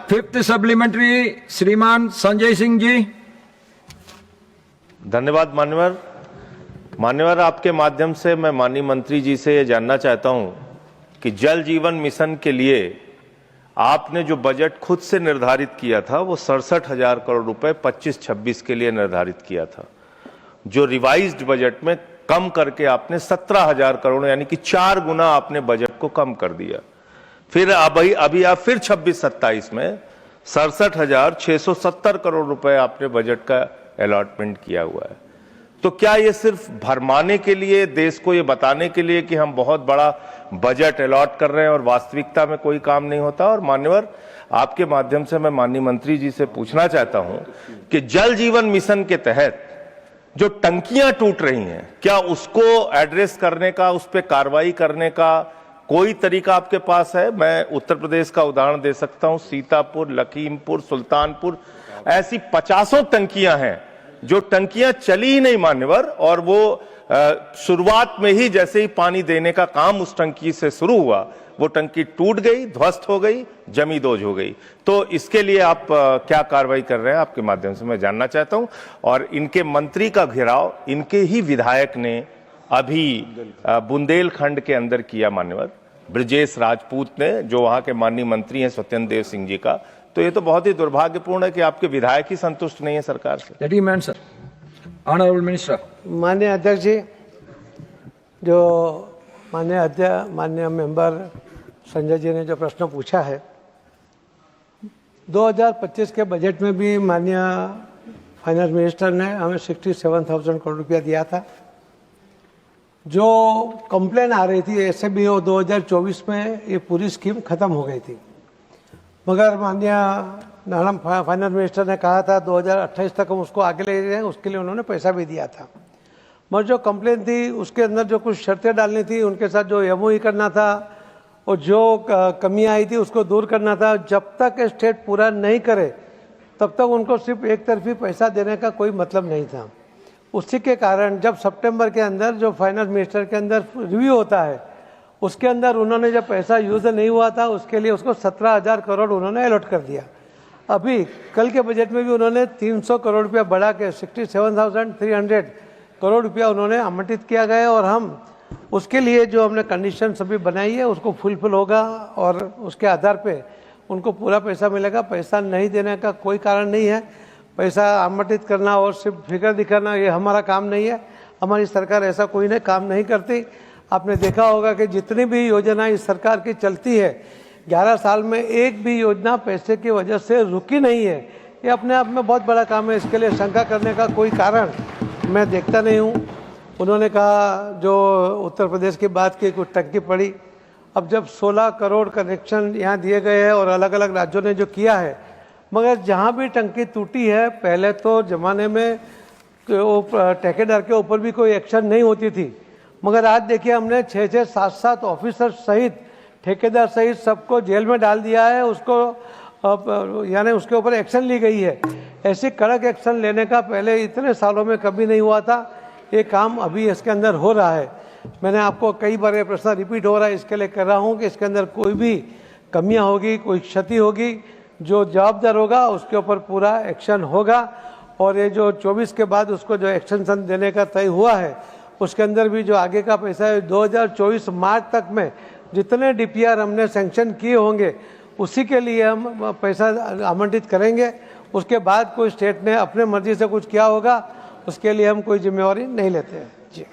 Fifth supplementary श्रीमान संजय सिंह जी। धन्यवाद मान्यवर, आपके माध्यम से मैं माननीय मंत्री जी से ये जानना चाहता हूं कि जल जीवन मिशन के लिए आपने जो बजट खुद से निर्धारित किया था वो 67,000 करोड़ रुपए 25-26 के लिए निर्धारित किया था, जो रिवाइज्ड बजट में कम करके आपने 17,000 करोड़ यानी कि 4 गुना आपने बजट को कम कर दिया। फिर अभी आप फिर 26-27 में 67,670 करोड़ रुपए आपने बजट का अलॉटमेंट किया हुआ है। तो क्या ये सिर्फ भरमाने के लिए, देश को ये बताने के लिए कि हम बहुत बड़ा बजट अलॉट कर रहे हैं और वास्तविकता में कोई काम नहीं होता? और मान्यवर, आपके माध्यम से मैं माननीय मंत्री जी से पूछना चाहता हूं कि जल जीवन मिशन के तहत जो टंकियां टूट रही हैं, क्या उसको एड्रेस करने का, उस पर कार्रवाई करने का कोई तरीका आपके पास है? मैं उत्तर प्रदेश का उदाहरण दे सकता हूं, सीतापुर, लखीमपुर, सुल्तानपुर, ऐसी 50 टंकियां हैं जो टंकियां चली ही नहीं मान्यवर, और वो शुरुआत में ही जैसे ही पानी देने का काम उस टंकी से शुरू हुआ, वो टंकी टूट गई, ध्वस्त हो गई, जमींदोज हो गई। तो इसके लिए आप क्या कार्रवाई कर रहे हैं, आपके माध्यम से मैं जानना चाहता हूं। और इनके मंत्री का घेराव इनके ही विधायक ने अभी बुंदेलखंड के अंदर किया मान्यवर, ब्रजेश राजपूत ने, जो वहां के माननीय मंत्री हैं सत्येंद्र देव सिंह जी का। तो ये तो बहुत ही दुर्भाग्यपूर्ण है कि आपके विधायक ही संतुष्ट नहीं है सरकार से। Sir, honourable minister. माननीय अध्यक्ष जी, जो माननीय मेंबर संजय जी ने जो प्रश्न पूछा है, 2025 के बजट में भी माननीय फाइनेंस मिनिस्टर ने हमें 67,000 करोड़ रुपया दिया था। जो कंप्लेन आ रही थी ऐसे भी वो 2024 में ये पूरी स्कीम खत्म हो गई थी, मगर माननीय फाइनेंस मिनिस्टर ने कहा था 2028 तक हम उसको आगे ले जाएं, उसके लिए उन्होंने पैसा भी दिया था। मगर जो कंप्लेन थी उसके अंदर जो कुछ शर्तें डालनी थी, उनके साथ जो एमओयू करना था और जो कमियां आई थी उसको दूर करना था, जब तक स्टेट पूरा नहीं करे तब तक उनको सिर्फ एक तरफी पैसा देने का कोई मतलब नहीं था। उसी के कारण जब सितंबर के अंदर जो फाइनेंस मिनिस्टर के अंदर रिव्यू होता है, उसके अंदर उन्होंने जब पैसा यूज़ नहीं हुआ था उसके लिए उसको 17,000 करोड़ उन्होंने अलॉट कर दिया। अभी कल के बजट में भी उन्होंने 300 करोड़ रुपया बढ़ा के 67,300 करोड़ रुपया उन्होंने आवंटित किया गया, और हम उसके लिए जो हमने कंडीशन सभी बनाई है उसको फुलफिल होगा और उसके आधार पे उनको पूरा पैसा मिलेगा। पैसा नहीं देने का कोई कारण नहीं है। पैसा आवंटित करना और सिर्फ फिगर दिखाना ये हमारा काम नहीं है। हमारी सरकार ऐसा कोई नहीं काम नहीं करती। आपने देखा होगा कि जितनी भी योजना इस सरकार की चलती है, 11 साल में एक भी योजना पैसे की वजह से रुकी नहीं है। ये अपने आप में बहुत बड़ा काम है, इसके लिए शंका करने का कोई कारण मैं देखता नहीं हूँ। उन्होंने कहा जो उत्तर प्रदेश की बात की, कुछ टंकी पड़ी। अब जब 16 करोड़ कनेक्शन यहाँ दिए गए हैं और अलग अलग राज्यों ने जो किया है, मगर जहाँ भी टंकी टूटी है, पहले तो ज़माने में ठेकेदार के ऊपर भी कोई एक्शन नहीं होती थी, मगर आज देखिए हमने 6-6, 7-7 ऑफिसर सहित, ठेकेदार सहित सबको जेल में डाल दिया है। उसको यानी उसके ऊपर एक्शन ली गई है। ऐसे कड़क एक्शन लेने का पहले इतने सालों में कभी नहीं हुआ था। ये काम अभी इसके अंदर हो रहा है। मैंने आपको कई बार ये प्रश्न रिपीट हो रहा है, इसके लिए कर रहा हूँ कि इसके अंदर कोई भी कमियाँ होगी, कोई क्षति होगी, जो जवाबदार होगा उसके ऊपर पूरा एक्शन होगा। और ये जो 24 के बाद उसको जो एक्सटेंशन देने का तय हुआ है, उसके अंदर भी जो आगे का पैसा है 2024 मार्च तक में जितने डीपीआर हमने सैंक्शन किए होंगे उसी के लिए हम पैसा आवंटित करेंगे। उसके बाद कोई स्टेट ने अपने मर्जी से कुछ किया होगा, उसके लिए हम कोई जिम्मेवारी नहीं लेते हैं। जी।